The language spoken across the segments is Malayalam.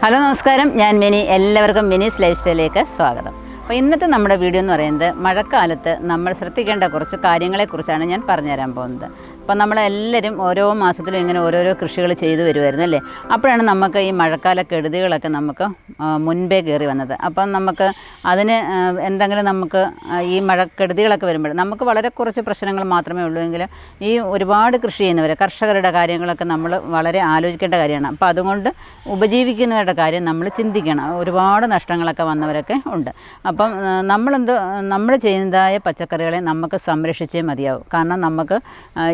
ഹലോ നമസ്കാരം, ഞാൻ മിനി. എല്ലാവർക്കും മിനീസ് ലൈഫ് സ്റ്റൈലിലേക്ക് സ്വാഗതം. അപ്പോൾ ഇന്നത്തെ നമ്മുടെ വീഡിയോ എന്ന് പറയുന്നത് മഴക്കാലത്ത് നമ്മൾ ശ്രദ്ധിക്കേണ്ട കുറച്ച് കാര്യങ്ങളെക്കുറിച്ചാണ് ഞാൻ പറഞ്ഞുതരാൻ പോകുന്നത്. അപ്പോൾ നമ്മളെല്ലാവരും ഓരോ മാസത്തിലും ഇങ്ങനെ ഓരോരോ കൃഷികൾ ചെയ്തു വരുമായിരുന്നു അല്ലേ. അപ്പോഴാണ് നമുക്ക് ഈ മഴക്കാല കെടുതികളൊക്കെ നമുക്ക് മുൻപേ കയറി വന്നത്. അപ്പം നമുക്ക് അതിന് എന്തെങ്കിലും നമുക്ക് ഈ മഴക്കെടുതികളൊക്കെ വരുമ്പോൾ നമുക്ക് വളരെ കുറച്ച് പ്രശ്നങ്ങൾ മാത്രമേ ഉള്ളൂ എങ്കിലും ഈ ഒരുപാട് കൃഷി ചെയ്യുന്നവർ കർഷകരുടെ കാര്യങ്ങളൊക്കെ നമ്മൾ വളരെ ആലോചിക്കേണ്ട കാര്യമാണ്. അപ്പോൾ അതുകൊണ്ട് ഉപജീവിക്കുന്നവരുടെ കാര്യം നമ്മൾ ചിന്തിക്കണം. ഒരുപാട് നഷ്ടങ്ങളൊക്കെ വന്നവരൊക്കെ ഉണ്ട്. അപ്പം നമ്മൾ ചെയ്യുന്നതായ പച്ചക്കറികളെ നമുക്ക് സംരക്ഷിച്ചേ മതിയാവും. കാരണം നമുക്ക്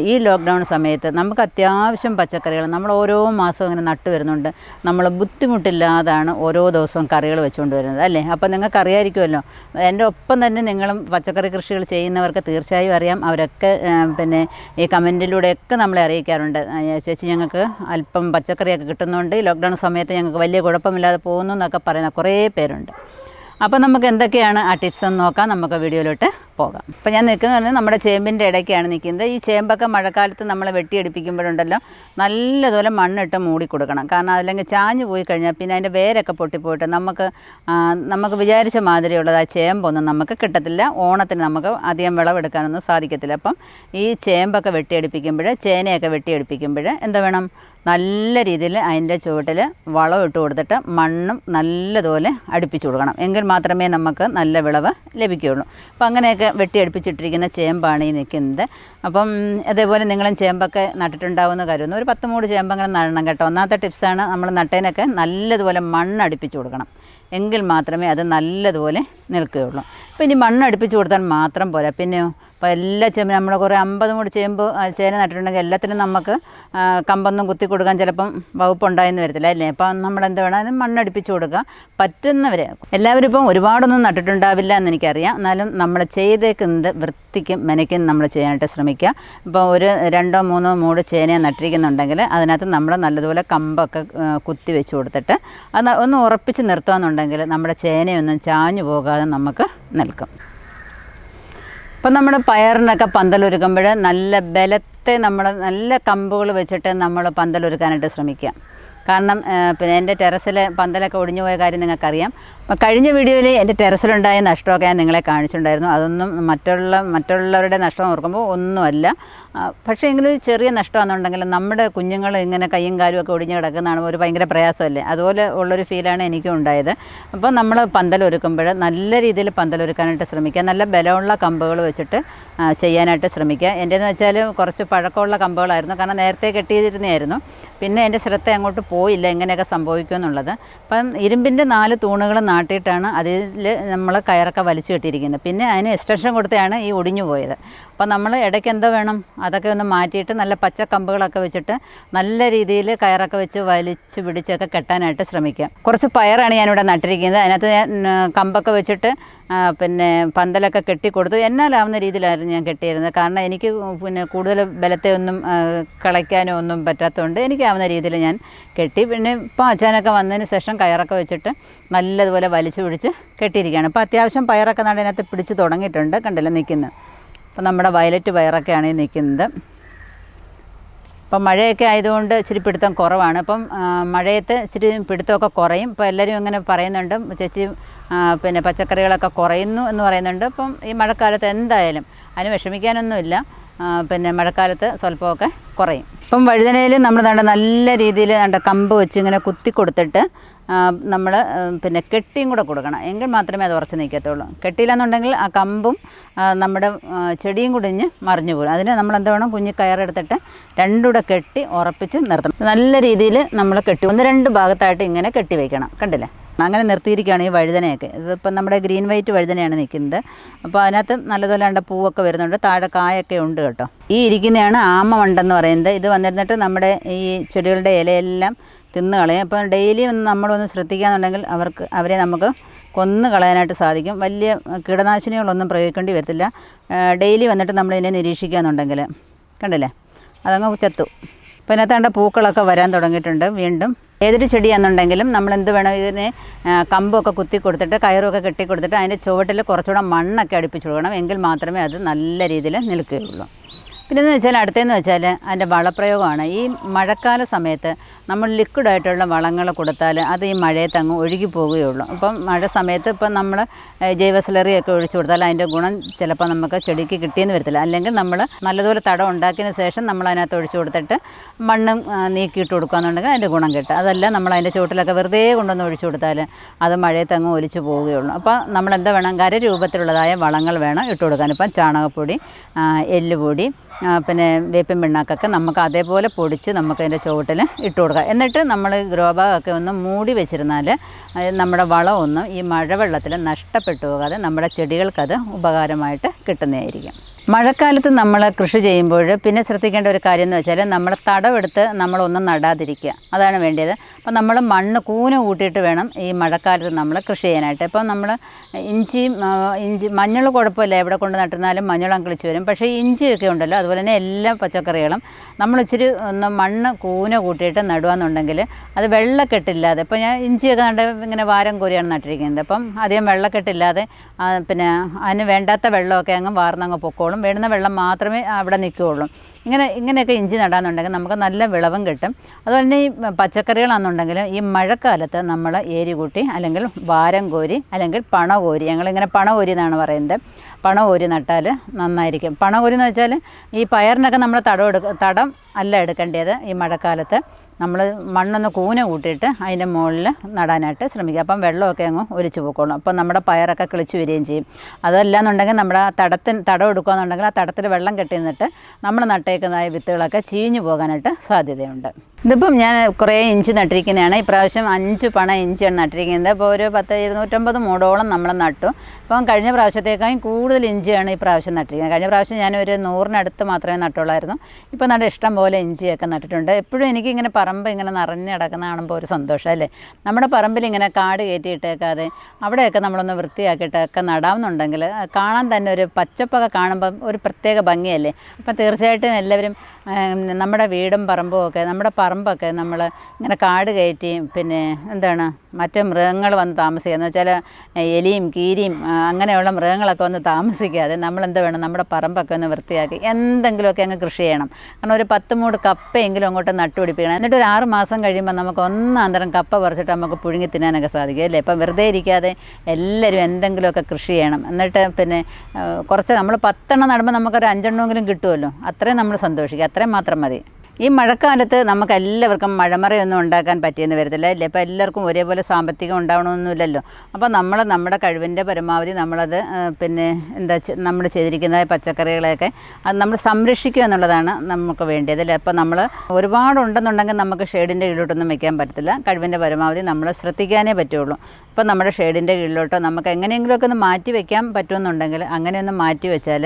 ഈ ലോക്ക്ഡൗൺ സമയത്ത് നമുക്ക് അത്യാവശ്യം പച്ചക്കറികൾ നമ്മൾ ഓരോ മാസവും ഇങ്ങനെ നട്ടു വരുന്നുണ്ട്. നമ്മൾ ബുദ്ധിമുട്ടില്ലാതാണ് ഓരോ ദിവസവും കറികൾ വെച്ചുകൊണ്ട് വരുന്നത് അല്ലേ. അപ്പോൾ നിങ്ങൾക്ക് അറിയാമായിരിക്കുമല്ലോ. എൻ്റെ ഒപ്പം തന്നെ നിങ്ങളും പച്ചക്കറി കൃഷികൾ ചെയ്യുന്നവർക്ക് തീർച്ചയായും അറിയാം. അവരൊക്കെ പിന്നെ ഈ കമൻറ്റിലൂടെയൊക്കെ നമ്മളെ അറിയിക്കാറുണ്ട്, ചേച്ചി ഞങ്ങൾക്ക് അല്പം പച്ചക്കറിയൊക്കെ കിട്ടുന്നുണ്ട്, ഈ ലോക്ക്ഡൗൺ സമയത്ത് ഞങ്ങൾക്ക് വലിയ കുഴപ്പമില്ലാതെ പോകുന്നു എന്നൊക്കെ പറയുന്ന കുറേ പേരുണ്ട്. അപ്പോൾ നമുക്ക് എന്തൊക്കെയാണ് ആ ടിപ്സ് എന്ന് നോക്കാം. നമുക്ക് വീഡിയോയിലോട്ട് പോകാം. അപ്പോൾ ഞാൻ നിൽക്കുന്നത് നമ്മുടെ ചേമ്പിൻ്റെ ഇടയ്ക്കാണ് നിൽക്കുന്നത്. ഈ ചേമ്പൊക്കെ മഴക്കാലത്ത് നമ്മൾ വെട്ടിയടിപ്പിക്കുമ്പോഴുണ്ടല്ലോ നല്ലതുപോലെ മണ്ണിട്ട് മൂടി കൊടുക്കണം. കാരണം അതല്ലെങ്കിൽ ചാഞ്ഞു പോയി കഴിഞ്ഞാൽ പിന്നെ അതിൻ്റെ വേരൊക്കെ പൊട്ടിപ്പോയിട്ട് നമുക്ക് വിചാരിച്ച മാതിരിയുള്ളത് ആ ചേമ്പൊന്നും നമുക്ക് കിട്ടത്തില്ല. ഓണത്തിന് നമുക്ക് അധികം വിളവെടുക്കാനൊന്നും സാധിക്കത്തില്ല. അപ്പം ഈ ചേമ്പൊക്കെ വെട്ടിയടിപ്പിക്കുമ്പോൾ ചേനയൊക്കെ വെട്ടിയടിപ്പിക്കുമ്പോൾ എന്താ വേണം, നല്ല രീതിയിൽ അതിൻ്റെ ചുവട്ടിൽ വളം ഇട്ട് കൊടുത്തിട്ട് മണ്ണും നല്ലതുപോലെ അടുപ്പിച്ച് കൊടുക്കണം. എങ്കിൽ മാത്രമേ നമുക്ക് നല്ല വിളവ് ലഭിക്കുകയുള്ളൂ. അപ്പം അങ്ങനെയൊക്കെ വെട്ടിയടുപ്പിച്ചിട്ടിരിക്കുന്ന ചേമ്പാണ് ഈ നിൽക്കുന്നത്. അപ്പം അതേപോലെ നിങ്ങളും ചേമ്പൊക്കെ നട്ടിട്ടുണ്ടാവുമെന്ന് കരുതുന്നു. ഒരു 10 മൂട് ചേമ്പങ്ങനെ നടണം കേട്ടോ. ഒന്നാമത്തെ ടിപ്സാണ്, നമ്മൾ നട്ടേനൊക്കെ നല്ലതുപോലെ മണ്ണ് അടുപ്പിച്ച് കൊടുക്കണം. എങ്കിൽ മാത്രമേ അത് നല്ലതുപോലെ നിൽക്കുകയുള്ളൂ. അപ്പോൾ ഇനി മണ്ണ് അടുപ്പിച്ച് കൊടുത്താൽ മാത്രം പോരാ, പിന്നെയോ അപ്പോൾ എല്ലാ ചേമ്പിനും നമ്മൾ കുറേ 50 മൂട് ചേമ്പ് ചേന നട്ടിട്ടുണ്ടെങ്കിൽ എല്ലാത്തിനും നമുക്ക് കമ്പൊന്നും കുത്തി കൊടുക്കാൻ ചിലപ്പം വകുപ്പുണ്ടായെന്ന് വരത്തില്ല അല്ലേ. അപ്പം നമ്മളെന്ത് വേണം, അതിന് മണ്ണടുപ്പിച്ച് കൊടുക്കുക. പറ്റുന്നവർ എല്ലാവരും ഇപ്പം ഒരുപാടൊന്നും നട്ടിട്ടുണ്ടാവില്ല എന്നെനിക്കറിയാം. എന്നാലും നമ്മൾ ചെയ്തേക്കുന്നത് വൃത്തിക്കും മെനയ്ക്കും നമ്മൾ ചെയ്യാനായിട്ട് ശ്രമിക്കുക. ഇപ്പോൾ ഒരു 2-3 മൂട് ചേന നട്ടിരിക്കുന്നുണ്ടെങ്കിൽ അതിനകത്ത് നമ്മൾ നല്ലതുപോലെ കമ്പൊക്കെ കുത്തി വെച്ച് കൊടുത്തിട്ട് അത് ഒന്ന് ഉറപ്പിച്ച് നിർത്തുകയെന്നുണ്ടെങ്കിൽ നമ്മുടെ ചേനയൊന്നും ചാഞ്ഞു പോകാതെ നമുക്ക് നിൽക്കും. ഇപ്പം നമ്മൾ പയറിനൊക്കെ പന്തലൊരുക്കുമ്പോൾ നല്ല ബലത്തെ നല്ല കമ്പുകൾ വെച്ചിട്ട് നമ്മൾ പന്തലൊരുക്കാനായിട്ട് ശ്രമിക്കുക. കാരണം പിന്നെ എൻ്റെ ടെറസിൽ പന്തലൊക്കെ ഒടിഞ്ഞു പോയ കാര്യം നിങ്ങൾക്കറിയാം. അപ്പോൾ കഴിഞ്ഞ വീഡിയോയിൽ എൻ്റെ ടെറസിലുണ്ടായ നഷ്ടമൊക്കെ ഞാൻ നിങ്ങളെ കാണിച്ചിട്ടുണ്ടായിരുന്നു. അതൊന്നും മറ്റുള്ളവരുടെ നഷ്ടം ഓർക്കുമ്പോൾ ഒന്നുമല്ല. പക്ഷേ എങ്കിലും ചെറിയ നഷ്ടമാണെന്നുണ്ടെങ്കിൽ നമ്മുടെ കുഞ്ഞുങ്ങൾ ഇങ്ങനെ കയ്യും കാലും ഒക്കെ ഒടിഞ്ഞ് കിടക്കുന്നതാണ് ഒരു ഭയങ്കര പ്രയാസമല്ലേ. അതുപോലെ ഉള്ളൊരു ഫീലാണ് എനിക്കും ഉണ്ടായത്. അപ്പോൾ നമ്മൾ പന്തലൊരുക്കുമ്പോൾ നല്ല രീതിയിൽ പന്തലൊരുക്കാനായിട്ട് ശ്രമിക്കുക. നല്ല ബലമുള്ള കമ്പുകൾ വെച്ചിട്ട് ചെയ്യാനായിട്ട് ശ്രമിക്കുക. എൻ്റെന്ന് വെച്ചാൽ കുറച്ച് പഴക്കമുള്ള കമ്പുകളായിരുന്നു. കാരണം നേരത്തെ കെട്ടിയിരുന്നതായിരുന്നു. പിന്നെ എൻ്റെ ശ്രദ്ധ അങ്ങോട്ട് പോയില്ല എങ്ങനെയൊക്കെ സംഭവിക്കുമെന്നുള്ളത്. അപ്പം ഇരുമ്പിൻ്റെ 4 തൂണുകൾ നാട്ടിയിട്ടാണ് അതിൽ നമ്മൾ കയറൊക്കെ വലിച്ചു കെട്ടിയിരിക്കുന്നത്. പിന്നെ അതിന് എക്സ്റ്റൻഷൻ കൊടുത്താണ് ഈ ഒടിഞ്ഞു പോയത്. അപ്പം നമ്മൾ ഇടയ്ക്ക് എന്തോ വേണം, അതൊക്കെ ഒന്ന് മാറ്റിയിട്ട് നല്ല പച്ച കമ്പുകളൊക്കെ വെച്ചിട്ട് നല്ല രീതിയിൽ കയറൊക്കെ വെച്ച് വലിച്ച് പിടിച്ചൊക്കെ കെട്ടാനായിട്ട് ശ്രമിക്കുക. കുറച്ച് പയറാണ് ഞാനിവിടെ നട്ടിരിക്കുന്നത്. അതിനകത്ത് ഞാൻ കമ്പൊക്കെ വെച്ചിട്ട് പിന്നെ പന്തലൊക്കെ കെട്ടിക്കൊടുത്തു. എന്നാലാവുന്ന രീതിയിലായിരുന്നു ഞാൻ കെട്ടിയിരുന്നത്. കാരണം എനിക്ക് പിന്നെ കൂടുതൽ ബലത്തെ ഒന്നും കളയ്ക്കാനോ ഒന്നും പറ്റാത്തതുകൊണ്ട് എനിക്കാവുന്ന രീതിയിൽ ഞാൻ കെട്ടി. പിന്നെ ഇപ്പോൾ അച്ഛനൊക്കെ വന്നതിന് ശേഷം കയറൊക്കെ വെച്ചിട്ട് നല്ലതുപോലെ വലിച്ചു പിടിച്ച് കെട്ടിയിരിക്കുകയാണ്. ഇപ്പോൾ അത്യാവശ്യം പയറൊക്കെ അതിനകത്ത് പിടിച്ച് തുടങ്ങിയിട്ടുണ്ട്. കണ്ടില്ല നിൽക്കുന്നത്. അപ്പോൾ നമ്മുടെ വയലറ്റ് പയറൊക്കെയാണ് ഈ നിൽക്കുന്നത്. അപ്പം മഴയൊക്കെ ആയതുകൊണ്ട് ഇച്ചിരി പിടുത്തം കുറവാണ്. അപ്പം മഴയത്ത് ഇച്ചിരി പിടുത്തമൊക്കെ കുറയും. ഇപ്പോൾ എല്ലാവരും ഇങ്ങനെ പറയുന്നുണ്ട്, ചേച്ചി പിന്നെ പച്ചക്കറികളൊക്കെ കുറയുന്നു എന്ന് പറയുന്നുണ്ട്. അപ്പം ഈ മഴക്കാലത്ത് എന്തായാലും അതിന് വിഷമിക്കാനൊന്നുമില്ല. പിന്നെ മഴക്കാലത്ത് സ്വല്പമൊക്കെ കുറയും. ഇപ്പം വഴുതനയിൽ നമ്മൾ നല്ല രീതിയിൽ കമ്പ് വെച്ച് ഇങ്ങനെ കുത്തി കൊടുത്തിട്ട് നമ്മൾ പിന്നെ കെട്ടിയും കൂടെ കൊടുക്കണം. എങ്കിൽ മാത്രമേ അത് ഉറച്ച് നിൽക്കത്തുള്ളൂ. കെട്ടിയില്ലെന്നുണ്ടെങ്കിൽ ആ കമ്പും നമ്മുടെ ചെടിയും കുടിഞ്ഞ് മറിഞ്ഞു പോകും. അതിന് നമ്മൾ എന്ത് വേണം, കുഞ്ഞി കയറെടുത്തിട്ട് രണ്ടും കൂടെ കെട്ടി ഉറപ്പിച്ച് നിർത്തണം. നല്ല രീതിയിൽ നമ്മൾ കെട്ടി 1-2 ഭാഗത്തായിട്ട് ഇങ്ങനെ കെട്ടി വയ്ക്കണം. കണ്ടില്ലേ, അങ്ങനെ നിർത്തിയിരിക്കുകയാണ് ഈ വഴുതനയൊക്കെ. ഇതിപ്പം നമ്മുടെ ഗ്രീൻ വൈറ്റ് വഴുതനയാണ് നിൽക്കുന്നത്. അപ്പോൾ അതിനകത്ത് നല്ലതുപോലെ പൂവൊക്കെ വരുന്നുണ്ട്, താഴെ കായൊക്കെ ഉണ്ട് കേട്ടോ. ഈ ഇരിക്കുന്നതാണ് ആമവണ്ടെന്ന് പറയുന്നത്. ഇത് വന്നിരുന്നിട്ട് നമ്മുടെ ഈ ചെടികളുടെ ഇലയെല്ലാം തിന്ന് കളയും. അപ്പം ഡെയിലി നമ്മളൊന്ന് ശ്രദ്ധിക്കുകയെന്നുണ്ടെങ്കിൽ അവരെ നമുക്ക് കൊന്നു കളയാനായിട്ട് സാധിക്കും. വലിയ കീടനാശിനികളൊന്നും പ്രയോഗിക്കേണ്ടി വരത്തില്ല. ഡെയിലി വന്നിട്ട് നമ്മളിതിനെ നിരീക്ഷിക്കുകയെന്നുണ്ടെങ്കിൽ കണ്ടില്ലേ, അതങ്ങ് ചത്തു. അപ്പോൾ ഇതിനകത്താണ്ട് പൂക്കളൊക്കെ വരാൻ തുടങ്ങിയിട്ടുണ്ട് വീണ്ടും. ഏതൊരു ചെടിയാണെന്നുണ്ടെങ്കിലും നമ്മൾ എന്ത് വേണം, ഇതിനെ കമ്പൊക്കെ കുത്തി കൊടുത്തിട്ട് കയറൊക്കെ കെട്ടി കൊടുത്തിട്ട് അതിൻ്റെ ചുവട്ടിൽ കുറച്ചുകൂടെ മണ്ണൊക്കെ അടുപ്പിച്ച് കൊടുക്കണം. എങ്കിൽ മാത്രമേ അത് നല്ല രീതിയിൽ നിൽക്കുകയുള്ളൂ. പിന്നെയെന്ന് വെച്ചാൽ അടുത്തതെന്ന് വെച്ചാൽ അതിൻ്റെ വളപ്രയോഗമാണ്. ഈ മഴക്കാല സമയത്ത് നമ്മൾ ലിക്വിഡായിട്ടുള്ള വളങ്ങൾ കൊടുത്താൽ അത് ഈ മഴയത്ത് അങ്ങ് ഒഴുകി പോവുകയുള്ളൂ. അപ്പം മഴ സമയത്ത് ഇപ്പം നമ്മൾ ജൈവ സ്ലറിയൊക്കെ ഒഴിച്ചു കൊടുത്താൽ അതിൻ്റെ ഗുണം ചിലപ്പോൾ നമുക്ക് ചെടിക്ക് കിട്ടിയെന്ന് വരത്തില്ല. അല്ലെങ്കിൽ നമ്മൾ നല്ലതുപോലെ തടം ഉണ്ടാക്കിയതിന് ശേഷം നമ്മൾ അതിനകത്ത് ഒഴിച്ചു കൊടുത്തിട്ട് മണ്ണ് നീക്കിയിട്ട് കൊടുക്കുകയെന്നുണ്ടെങ്കിൽ അതിൻ്റെ ഗുണം കിട്ടും. അതല്ല നമ്മൾ അതിൻ്റെ ചുവട്ടിലൊക്കെ വെറുതെ കൊണ്ടൊന്ന് ഒഴിച്ചു കൊടുത്താൽ അത് മഴയത്ത് അങ്ങ് ഒലിച്ചു പോവുകയുള്ളൂ. അപ്പോൾ നമ്മളെന്താ വേണം, രൂപത്തിലുള്ളതായ വളങ്ങൾ വേണം ഇട്ട് കൊടുക്കാൻ. ഇപ്പം ചാണകപ്പൊടി, എല്ലുപൊടി, പിന്നെ വേപ്പിൻ പിണ്ണാക്കൊക്കെ നമുക്ക് അതേപോലെ പൊടിച്ച് നമുക്കതിൻ്റെ ചുവട്ടിൽ ഇട്ട് കൊടുക്കാം. എന്നിട്ട് നമ്മൾ ഗ്രോ ബാഗൊക്കെ ഒന്ന് മൂടി വെച്ചിരുന്നാൽ നമ്മുടെ വളമൊന്നും ഈ മഴവെള്ളത്തിൽ നഷ്ടപ്പെട്ടു പോകാതെ നമ്മുടെ ചെടികൾക്കത് ഉപകാരമായിട്ട് കിട്ടുന്നതായിരിക്കും. മഴക്കാലത്ത് നമ്മൾ കൃഷി ചെയ്യുമ്പോൾ പിന്നെ ശ്രദ്ധിക്കേണ്ട ഒരു കാര്യം എന്ന് വെച്ചാൽ നമ്മൾ തടമെടുത്ത് നമ്മളൊന്നും നടാതിരിക്കുക, അതാണ് വേണ്ടത്. അപ്പം നമ്മൾ മണ്ണ് കൂന കൂട്ടിയിട്ട് വേണം ഈ മഴക്കാലത്ത് നമ്മൾ കൃഷി ചെയ്യാനായിട്ട്. ഇപ്പം നമ്മൾ ഇഞ്ചി മഞ്ഞൾ കുഴപ്പമില്ല, എവിടെ കൊണ്ട് നട്ടിരുന്നാലും മഞ്ഞളം കിളിച്ച് വരും. പക്ഷേ ഇഞ്ചിയൊക്കെ ഉണ്ടല്ലോ, അതുപോലെ തന്നെ എല്ലാ പച്ചക്കറികളും നമ്മൾ ഇച്ചിരി ഒന്ന് മണ്ണ് കൂന കൂട്ടിയിട്ട് നടുകയെന്നുണ്ടെങ്കിൽ അത് വെള്ളക്കെട്ടില്ലാതെ, ഇപ്പോൾ ഞാൻ ഇഞ്ചിയൊക്കെ ഇങ്ങനെ വാരം കോരിയാണ് നട്ടിരിക്കുന്നത്. അപ്പം അധികം വെള്ളക്കെട്ടില്ലാതെ പിന്നെ അതിന് വേണ്ടാത്ത വെള്ളമൊക്കെ അങ്ങ് വാർന്നങ്ങ് പൊക്കോളും. വേണ്ടുന്ന വെള്ളം മാത്രമേ അവിടെ നിൽക്കുകയുള്ളൂ. ഇങ്ങനെയൊക്കെ ഇഞ്ചി നടാന്നുണ്ടെങ്കിൽ നമുക്ക് നല്ല വിളവും കിട്ടും. അതുപോലെ തന്നെ ഈ പച്ചക്കറികളാണെന്നുണ്ടെങ്കിൽ ഈ മഴക്കാലത്ത് നമ്മൾ ഏരി കൂട്ടി അല്ലെങ്കിൽ വാരം കോരി അല്ലെങ്കിൽ പണ കോരി, ഞങ്ങളിങ്ങനെ പണ കോരി എന്നാണ് പറയുന്നത്, പണ കോരി നട്ടാൽ നന്നായിരിക്കും. പണ കോരി എന്ന് വെച്ചാൽ ഈ പയറിനൊക്കെ നമ്മൾ തടം അല്ല എടുക്കേണ്ടത്. ഈ മഴക്കാലത്ത് നമ്മൾ മണ്ണൊന്ന് കൂന കൂട്ടിയിട്ട് അതിൻ്റെ മുകളിൽ നടാനായിട്ട് ശ്രമിക്കുക. അപ്പം വെള്ളമൊക്കെ അങ്ങ് ഒലിച്ച് പോയിക്കോളും. അപ്പം നമ്മുടെ പയറൊക്കെ കിളിച്ച് വരികയും ചെയ്യും. അതല്ലാന്നുണ്ടെങ്കിൽ നമ്മുടെ തടം എടുക്കുകയെന്നുണ്ടെങ്കിൽ ആ തടത്തിൽ വെള്ളം കെട്ടി നിന്നിട്ട് നമ്മൾ നട്ടേക്കുന്നതായ വിത്തുകളൊക്കെ ചീഞ്ഞു പോകാനായിട്ട് സാധ്യതയുണ്ട്. ഇതിപ്പം ഞാൻ കുറേ ഇഞ്ചി നട്ടിരിക്കുന്നതാണ്. ഇപ്രാവശ്യം 5 പണ ഇഞ്ചിയാണ് നട്ടിരിക്കുന്നത്. അപ്പോൾ ഒരു 250 മൂടോളം നമ്മൾ നട്ടു. അപ്പം കഴിഞ്ഞ പ്രാവശ്യത്തേക്കാളും കൂടുതൽ ഇഞ്ചിയാണ് ഈ പ്രാവശ്യം നട്ടിരിക്കുന്നത്. കഴിഞ്ഞ പ്രാവശ്യം ഞാനൊരു 100-നടുത്ത് മാത്രമേ നട്ടുള്ളായിരുന്നു. ഇപ്പോൾ നല്ല ഇഷ്ടം പോലെ ഇഞ്ചിയൊക്കെ നട്ടിട്ടുണ്ട്. എപ്പോഴും എനിക്കിങ്ങനെ പറമ്പ് ഇങ്ങനെ നിറഞ്ഞ് കിടക്കുന്ന കാണുമ്പോൾ ഒരു സന്തോഷം അല്ലേ. നമ്മുടെ പറമ്പിൽ ഇങ്ങനെ കാട് കയറ്റിയിട്ടേക്കാതെ അവിടെയൊക്കെ നമ്മളൊന്ന് വൃത്തിയാക്കിയിട്ടൊക്കെ നടാമെന്നുണ്ടെങ്കിൽ കാണാൻ തന്നെ ഒരു പച്ചപ്പൊക്കെ കാണുമ്പം ഒരു പ്രത്യേക ഭംഗിയല്ലേ. അപ്പം തീർച്ചയായിട്ടും എല്ലാവരും നമ്മുടെ വീടും പറമ്പും ഒക്കെ, നമ്മുടെ പറമ്പൊക്കെ നമ്മൾ ഇങ്ങനെ കാട് കയറ്റി പിന്നെ എന്താണ് മറ്റ് മൃഗങ്ങൾ വന്ന് താമസിക്കുക എന്ന് വെച്ചാൽ എലിയും കീരിയും അങ്ങനെയുള്ള മൃഗങ്ങളൊക്കെ വന്ന് താമസിക്കാതെ നമ്മളെന്താ വേണം, നമ്മുടെ പറമ്പൊക്കെ ഒന്ന് വൃത്തിയാക്കി എന്തെങ്കിലുമൊക്കെ അങ്ങ് കൃഷി ചെയ്യണം. കാരണം ഒരു 10 മൂട് കപ്പയെങ്കിലും അങ്ങോട്ട് നട്ടുപിടിപ്പിക്കണം. എന്നിട്ട് ഒരു 6 മാസം കഴിയുമ്പോൾ നമുക്ക് ഒന്നാന്തരം കപ്പ പറിച്ചിട്ട് നമുക്ക് പുഴുങ്ങി തിന്നാനൊക്കെ സാധിക്കും അല്ലേ. ഇപ്പം വെറുതെ ഇരിക്കാതെ എല്ലാവരും എന്തെങ്കിലുമൊക്കെ കൃഷി ചെയ്യണം. എന്നിട്ട് പിന്നെ കുറച്ച് നമ്മൾ 10 എണ്ണം നടുമ്പോൾ നമുക്കൊരു 5 എണ്ണമെങ്കിലും കിട്ടുമല്ലോ, അത്രയും നമ്മൾ സന്തോഷിക്കുക, അത്രയും മാത്രം മതി. ഈ മഴക്കാലത്ത് നമുക്ക് എല്ലാവർക്കും മഴമറയൊന്നും ഉണ്ടാക്കാൻ പറ്റിയെന്ന് വരത്തില്ല അല്ലേ. ഇപ്പോൾ എല്ലാവർക്കും ഒരേപോലെ സാമ്പത്തികം ഉണ്ടാവണമെന്നൊന്നുമില്ലല്ലോ. അപ്പോൾ നമ്മൾ നമ്മുടെ കഴിവിൻ്റെ പരമാവധി നമ്മളത് പിന്നെ നമ്മൾ ചെയ്തിരിക്കുന്ന പച്ചക്കറികളെയൊക്കെ അത് നമ്മൾ സംരക്ഷിക്കുക എന്നുള്ളതാണ് നമുക്ക് വേണ്ടത് അല്ലേ. അപ്പോൾ നമ്മൾ ഒരുപാടുണ്ടെന്നുണ്ടെങ്കിൽ നമുക്ക് ഷെയ്ഡിൻ്റെ കീഴിലോട്ടൊന്നും വയ്ക്കാൻ പറ്റത്തില്ല. കഴിവിൻ്റെ പരമാവധി നമ്മൾ ശ്രദ്ധിക്കാനേ പറ്റുള്ളൂ. ഇപ്പം നമ്മുടെ ഷെയ്ഡിൻ്റെ കീഴിലോട്ടോ നമുക്ക് എങ്ങനെയെങ്കിലുമൊക്കെ ഒന്ന് മാറ്റി വയ്ക്കാൻ പറ്റുമെന്നുണ്ടെങ്കിൽ അങ്ങനെയൊന്ന് മാറ്റി വെച്ചാൽ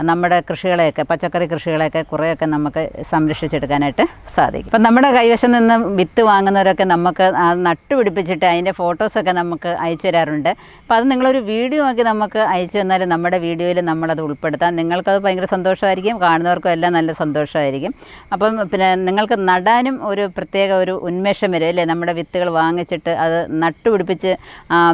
നമ്മുടെ കൃഷികളെയൊക്കെ, പച്ചക്കറി കൃഷികളെയൊക്കെ കുറേയൊക്കെ നമുക്ക് സംരക്ഷിച്ചെടുക്കാനായിട്ട് സാധിക്കും. ഇപ്പം നമ്മുടെ കൈവശം നിന്ന് വിത്ത് വാങ്ങുന്നവരൊക്കെ നമുക്ക് നട്ടുപിടിപ്പിച്ചിട്ട് അതിൻ്റെ ഫോട്ടോസൊക്കെ നമുക്ക് അയച്ചു തരാറുണ്ട്. അപ്പം അത് നിങ്ങളൊരു വീഡിയോ ആക്കി നമുക്ക് അയച്ചു തന്നാൽ നമ്മുടെ വീഡിയോയിൽ നമ്മളത് ഉൾപ്പെടുത്താം. നിങ്ങൾക്കത് ഭയങ്കര സന്തോഷമായിരിക്കും, കാണുന്നവർക്കും എല്ലാം നല്ല സന്തോഷമായിരിക്കും. അപ്പം പിന്നെ നിങ്ങൾക്ക് നടാനും ഒരു പ്രത്യേക ഒരു ഉന്മേഷം വരും അല്ലേ. നമ്മുടെ വിത്തുകൾ വാങ്ങിച്ചിട്ട് അത് നട്ടുപിടിപ്പിച്ച്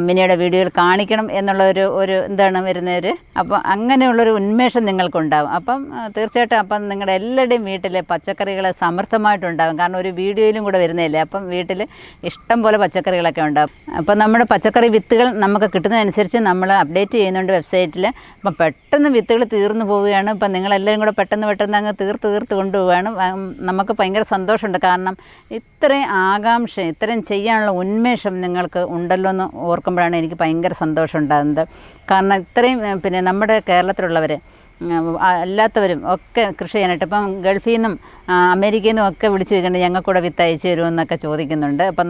മിനിയുടെ വീഡിയോയിൽ കാണിക്കണം എന്നുള്ള ഒരു എന്താണ് വരുന്നൊരു, അപ്പോൾ അങ്ങനെയുള്ളൊരു ഉന്മേഷം നിങ്ങൾക്കുണ്ടാകും. അപ്പം തീർച്ചയായിട്ടും അപ്പം നിങ്ങളുടെ എല്ലാവരുടെയും വീട്ടിലെ പച്ചക്കറികൾ സമൃദ്ധമായിട്ടുണ്ടാകും. കാരണം ഒരു വീഡിയോയിലും കൂടെ വരുന്നതല്ലേ. അപ്പം വീട്ടിൽ ഇഷ്ടം പോലെ പച്ചക്കറികളൊക്കെ ഉണ്ടാകും. അപ്പം നമ്മുടെ പച്ചക്കറി വിത്തുകൾ നമുക്ക് കിട്ടുന്നതനുസരിച്ച് നമ്മൾ അപ്ഡേറ്റ് ചെയ്യുന്നുണ്ട് വെബ്സൈറ്റിൽ. അപ്പം പെട്ടെന്ന് വിത്തുകൾ തീർന്നു പോവുകയാണ്. ഇപ്പം നിങ്ങളെല്ലാവരും കൂടെ പെട്ടെന്ന് അങ്ങ് തീർത്ത് കൊണ്ടുപോവുകയാണ്. നമുക്ക് ഭയങ്കര സന്തോഷമുണ്ട്. കാരണം ഇത്രയും ആകാംക്ഷ, ഇത്രയും ചെയ്യാനുള്ള ഉന്മേഷം നിങ്ങൾക്ക് ഉണ്ടല്ലോ എന്ന് ഓർക്കുമ്പോഴാണ് എനിക്ക് ഭയങ്കര സന്തോഷം ഉണ്ടാകുന്നത്. കാരണം ഇത്രയും പിന്നെ നമ്മുടെ കേരളത്തിലുള്ളവർ അല്ലാത്തവരും ഒക്കെ കൃഷി ചെയ്യാനായിട്ട് ഇപ്പം ഗൾഫിൽ നിന്നും അമേരിക്കയിൽ നിന്നും ഒക്കെ വിളിച്ച് ചോദിക്കുന്നുണ്ട്, ഞങ്ങൾക്കൂടെ വിത്ത് അയച്ചു തരുമെന്നൊക്കെ ചോദിക്കുന്നുണ്ട്. അപ്പം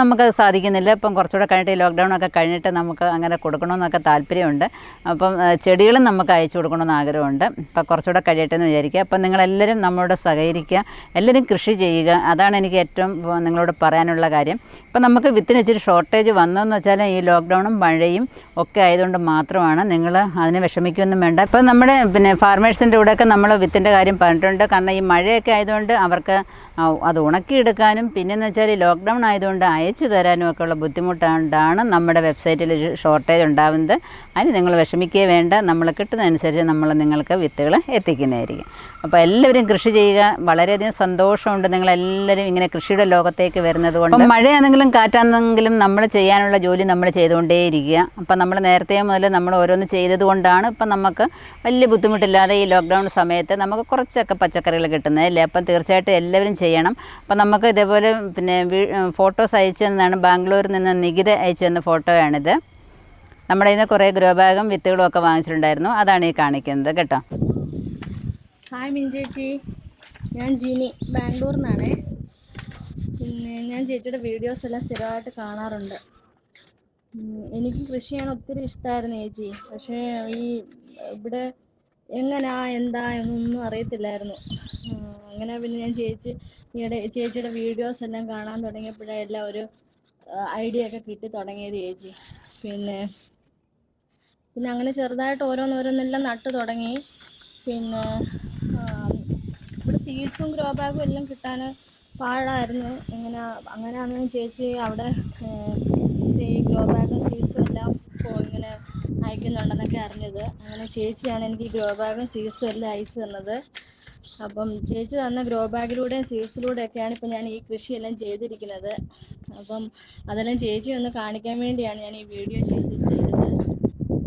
നമുക്കത് സാധിക്കുന്നില്ല. ഇപ്പം കുറച്ചുകൂടെ കഴിഞ്ഞിട്ട് ഈ ലോക്ക്ഡൗണൊക്കെ കഴിഞ്ഞിട്ട് നമുക്ക് അങ്ങനെ കൊടുക്കണമെന്നൊക്കെ താല്പര്യമുണ്ട്. അപ്പം ചെടികളും നമുക്ക് അയച്ചു കൊടുക്കണമെന്ന് ആഗ്രഹമുണ്ട്. അപ്പം കുറച്ചുകൂടെ കഴിയട്ടെ എന്ന് വിചാരിക്കുക. അപ്പം നിങ്ങളെല്ലാവരും നമ്മളോട് സഹകരിക്കുക, എല്ലാവരും കൃഷി ചെയ്യുക. അതാണ് എനിക്ക് ഏറ്റവും നിങ്ങളോട് പറയാനുള്ള കാര്യം. ഇപ്പം നമുക്ക് വിത്തിന് ഇച്ചിരി ഷോർട്ടേജ് വന്നതെന്ന് വെച്ചാൽ ഈ ലോക്ക്ഡൗണും മഴയും ഒക്കെ ആയതുകൊണ്ട് മാത്രമാണ്. നിങ്ങൾ അതിനെ വിഷമിക്കുകയൊന്നും വേണ്ട. വേണ്ട. ഇപ്പോൾ നമ്മുടെ ഫാർമേഴ്സിൻ്റെ കൂടെയൊക്കെ നമ്മൾ വിത്തിൻ്റെ കാര്യം പറഞ്ഞിട്ടുണ്ട്. കാരണം ഈ മഴയൊക്കെ ആയതുകൊണ്ട് അവർക്ക് അത് ഉണക്കിയെടുക്കാനും പിന്നെയെന്ന് വെച്ചാൽ ലോക്ക്ഡൗൺ ആയതുകൊണ്ട് അയച്ചു തരാനും ഒക്കെ ഉള്ള ബുദ്ധിമുട്ടുകൊണ്ടാണ് നമ്മുടെ വെബ്സൈറ്റിൽ ഒരു ഷോർട്ടേജ് ഉണ്ടാകുന്നത്. അതിന് നിങ്ങൾ വിഷമിക്കുകയേ വേണ്ട. നമ്മൾ കിട്ടുന്നതനുസരിച്ച് നമ്മൾ നിങ്ങൾക്ക് വിത്തുകൾ എത്തിക്കുന്നതായിരിക്കും. അപ്പോൾ എല്ലാവരും കൃഷി ചെയ്യുക. വളരെയധികം സന്തോഷമുണ്ട് നിങ്ങളെല്ലാവരും ഇങ്ങനെ കൃഷിയുടെ ലോകത്തേക്ക് വരുന്നത് കൊണ്ട്. അപ്പം മഴയാണെങ്കിലും കാറ്റാണെങ്കിലും നമ്മൾ ചെയ്യാനുള്ള ജോലി നമ്മൾ ചെയ്തുകൊണ്ടേയിരിക്കുക. അപ്പം നമ്മൾ നേരത്തെ മുതൽ നമ്മൾ ഓരോന്ന് ചെയ്തതുകൊണ്ടാണ് ഇപ്പം നമുക്ക് വലിയ ബുദ്ധിമുട്ടില്ലാതെ ഈ ലോക്ക്ഡൗൺ സമയത്ത് നമുക്ക് കുറച്ചൊക്കെ പച്ചക്കറികൾ കിട്ടുന്നത് അല്ലേ. അപ്പം തീർച്ചയായിട്ടും എല്ലാവരും ചെയ്യണം. അപ്പം നമുക്ക് ഇതേപോലെ ഫോട്ടോസ് അയച്ചു തന്നതാണ്. ബാംഗ്ലൂരിൽ നിന്ന് നികിത അയച്ചു തന്ന ഫോട്ടോയാണിത്. നമ്മുടെ ഇന്ന് കുറേ ഗ്രോ ബാഗും വിത്തുകളും ഒക്കെ വാങ്ങിച്ചിട്ടുണ്ടായിരുന്നു. അതാണ് ഈ കാണിക്കുന്നത് കേട്ടോ. ഹായ് മിഞ്ചേച്ചി, ഞാൻ ജിനി, ബാംഗ്ലൂരിൽ നിന്നാണേ. പിന്നെ ഞാൻ ചേച്ചിയുടെ വീഡിയോസ് എല്ലാം സ്ഥിരമായിട്ട് കാണാറുണ്ട്. എനിക്ക് കൃഷി ചെയ്യാൻ ഒത്തിരി ഇഷ്ടമായിരുന്നു ചേച്ചി. പക്ഷേ ഈ ഇവിടെ എങ്ങനെയാ എന്താ എന്നൊന്നും അറിയത്തില്ലായിരുന്നു. അങ്ങനെ പിന്നെ ഞാൻ ചേച്ചിയുടെ വീഡിയോസ് എല്ലാം കാണാൻ തുടങ്ങിയപ്പോഴേ എല്ലാം ഒരു ഐഡിയ ഒക്കെ കിട്ടി തുടങ്ങിയത് ചേച്ചി. പിന്നെ അങ്ങനെ ചെറുതായിട്ട് ഓരോന്നോരോന്നെല്ലാം നട്ടു തുടങ്ങി. പിന്നെ ഇവിടെ സീഡ്സും ഗ്രോ ബാഗും എല്ലാം കിട്ടാൻ പാടായിരുന്നു. അങ്ങനെയാണ് ചേച്ചി അവിടെ ഗ്രോ ബാഗും സീഡ്സും എല്ലാം ഇങ്ങനെ അയക്കുന്നുണ്ടെന്നൊക്കെ അറിഞ്ഞത്. അങ്ങനെ ചേച്ചിയാണ് എനിക്ക് ഗ്രോ ബാഗും സീഡ്സും എല്ലാം അയച്ചു തന്നത്. അപ്പം ചേച്ചി തന്ന ഗ്രോ ബാഗിലൂടെയും സീഡ്സിലൂടെയൊക്കെയാണ് ഇപ്പം ഞാൻ ഈ കൃഷിയെല്ലാം ചെയ്തിരിക്കുന്നത്. അപ്പം അതെല്ലാം ചേച്ചി ഒന്ന് കാണിക്കാൻ വേണ്ടിയാണ് ഞാൻ ഈ വീഡിയോ ചെയ്തത്.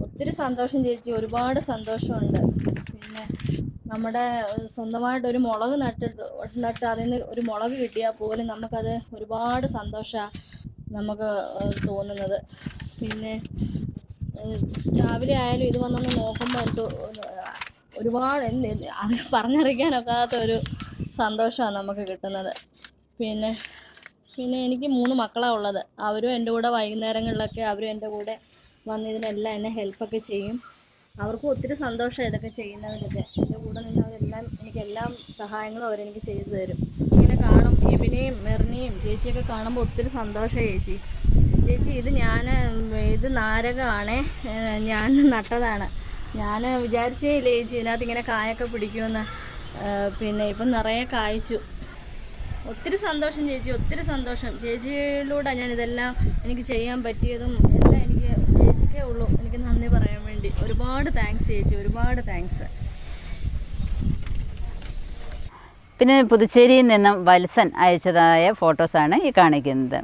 ഒത്തിരി സന്തോഷം ചേച്ചി, ഒരുപാട് സന്തോഷമുണ്ട്. പിന്നെ നമ്മുടെ സ്വന്തമായിട്ടൊരു മുളക് നട്ട് അതിൽ നിന്ന് ഒരു മുളക് കിട്ടിയാൽ പോലും നമുക്കത് ഒരുപാട് സന്തോഷമാണ് നമുക്ക് തോന്നുന്നത്. പിന്നെ രാവിലെ ആയാലും ഇത് വന്നൊന്ന് നോക്കുമ്പോൾ എനിക്ക് ഒരുപാട് അത് പറഞ്ഞറിയിക്കാനൊക്കാത്ത ഒരു സന്തോഷമാണ് നമുക്ക് കിട്ടുന്നത്. പിന്നെ എനിക്ക് 3 മക്കളാണ് ഉള്ളത്. അവരും എൻ്റെ കൂടെ വൈകുന്നേരങ്ങളിലൊക്കെ അവരും എൻ്റെ കൂടെ വന്ന് ഇതിനെല്ലാം എന്നെ ഹെൽപ്പൊക്കെ ചെയ്യും. അവർക്കും ഒത്തിരി സന്തോഷമാണ് ഇതൊക്കെ ചെയ്യുന്നവരൊക്കെ. എൻ്റെ കൂടെ നിന്നവരെല്ലാം എനിക്കെല്ലാം സഹായങ്ങളും അവരെനിക്ക് ചെയ്തു തരും. ഇങ്ങനെ കാണും ഇവനെയും മെറിനെയും ചേച്ചിയൊക്കെ കാണുമ്പോൾ ഒത്തിരി സന്തോഷമാണ് ചേച്ചി. ഇത് നാരകമാണേ, ഞാൻ നട്ടതാണ്. ഞാൻ വിചാരിച്ചേ ഇല്ല ചേച്ചി ഇതിനകത്ത് ഇങ്ങനെ കായൊക്കെ പിടിക്കുമെന്ന്. പിന്നെ ഇപ്പം നിറയെ കായ്ച്ചു. ഒത്തിരി സന്തോഷം ചേച്ചി, ഒത്തിരി സന്തോഷം. ചേച്ചിയിലൂടെ ഞാനിതെല്ലാം എനിക്ക് ചെയ്യാൻ പറ്റിയതും എല്ലാം എനിക്ക് ചേച്ചിക്കേ ഉള്ളൂ എനിക്ക് നന്ദി പറയാൻ വേണ്ടി. ഒരുപാട് താങ്ക്സ് ചേച്ചി, ഒരുപാട് താങ്ക്സ്. പിന്നെ പുതുച്ചേരിയിൽ നിന്നും വത്സൻ അയച്ചതായ ഫോട്ടോസാണ് ഈ കാണിക്കുന്നത്.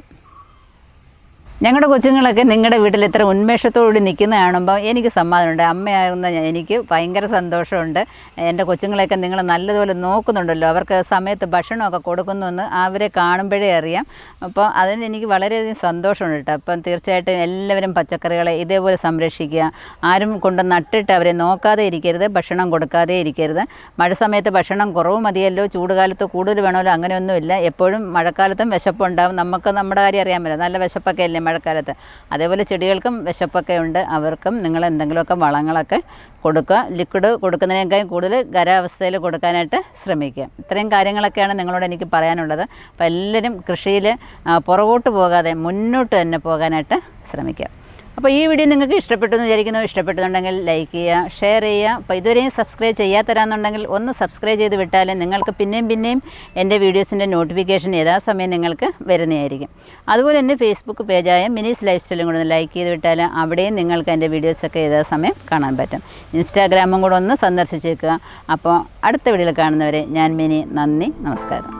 ഞങ്ങളുടെ കൊച്ചുങ്ങളൊക്കെ നിങ്ങളുടെ വീട്ടിൽ ഇത്ര ഉന്മേഷത്തോടുകൂടി നിൽക്കുന്ന കാണുമ്പോൾ എനിക്ക് സമാധാനമുണ്ട്. അമ്മയാകുന്ന എനിക്ക് ഭയങ്കര സന്തോഷമുണ്ട്. എൻ്റെ കൊച്ചുങ്ങളെയൊക്കെ നിങ്ങൾ നല്ലതുപോലെ നോക്കുന്നുണ്ടല്ലോ. അവർക്ക് സമയത്ത് ഭക്ഷണമൊക്കെ കൊടുക്കുന്നുവെന്ന് അവരെ കാണുമ്പോഴേ അറിയാം. അപ്പോൾ അതിന് എനിക്ക് വളരെയധികം സന്തോഷമുണ്ട് കേട്ടോ. അപ്പം തീർച്ചയായിട്ടും എല്ലാവരും പച്ചക്കറികളെ ഇതേപോലെ സംരക്ഷിക്കുക. ആരും കൊണ്ട് നട്ടിട്ട് അവരെ നോക്കാതെ ഇരിക്കരുത്, ഭക്ഷണം കൊടുക്കാതെ ഇരിക്കരുത്. മഴ സമയത്ത് ഭക്ഷണം കുറവ് മതിയല്ലോ, ചൂടുകാലത്ത് കൂടുതൽ വേണമല്ലോ, അങ്ങനെയൊന്നുമില്ല. എപ്പോഴും മഴക്കാലത്തും വിശപ്പുണ്ടാകും. നമുക്ക് നമ്മുടെ കാര്യം അറിയാൻ പറ്റില്ല, നല്ല വിശപ്പൊക്കെ അല്ലേ മഴക്കാലത്ത്. അതേപോലെ ചെടികൾക്കും വിശപ്പൊക്കെ ഉണ്ട്. അവർക്കും നിങ്ങൾ എന്തെങ്കിലുമൊക്കെ വളങ്ങളൊക്കെ കൊടുക്കുക. ലിക്വിഡ് കൊടുക്കുന്നതിനേക്കാൾ കൂടുതൽ ഖരാവസ്ഥയിൽ കൊടുക്കാനായിട്ട് ശ്രമിക്കുക. ഇത്രയും കാര്യങ്ങളൊക്കെയാണ് നിങ്ങളോട് എനിക്ക് പറയാനുള്ളത്. അപ്പോൾ എല്ലാവരും കൃഷിയിൽ പുറകോട്ട് പോകാതെ മുന്നോട്ട് തന്നെ പോകാനായിട്ട് ശ്രമിക്കുക. അപ്പോൾ ഈ വീഡിയോ നിങ്ങൾക്ക് ഇഷ്ടപ്പെട്ടു എന്ന് വിചാരിക്കുന്നു. ഇഷ്ടപ്പെട്ടുന്നുണ്ടെങ്കിൽ ലൈക്ക് ചെയ്യുക, ഷെയർ ചെയ്യുക. അപ്പോൾ ഇതുവരെയും സബ്സ്ക്രൈബ് ചെയ്യാത്തരാന്നുണ്ടെങ്കിൽ ഒന്ന് സബ്സ്ക്രൈബ് ചെയ്ത് വിട്ടാൽ നിങ്ങൾക്ക് പിന്നെയും എൻ്റെ വീഡിയോസിൻ്റെ നോട്ടിഫിക്കേഷൻ യഥാസമയം നിങ്ങൾക്ക് വരുന്നതായിരിക്കും. അതുപോലെ തന്നെ ഫേസ്ബുക്ക് പേജായ മിനീസ് ലൈഫ് സ്റ്റൈലും കൂടെ ഒന്ന് ലൈക്ക് ചെയ്ത് വിട്ടാൽ അവിടെയും നിങ്ങൾക്ക് എൻ്റെ വീഡിയോസൊക്കെ യഥാസമയം കാണാൻ പറ്റും. ഇൻസ്റ്റാഗ്രാമും കൂടെ ഒന്ന് സന്ദർശിച്ചേക്കുക. അപ്പോൾ അടുത്ത വീഡിയോയിൽ കാണുന്നവരെ ഞാൻ മിനി, നന്ദി, നമസ്കാരം.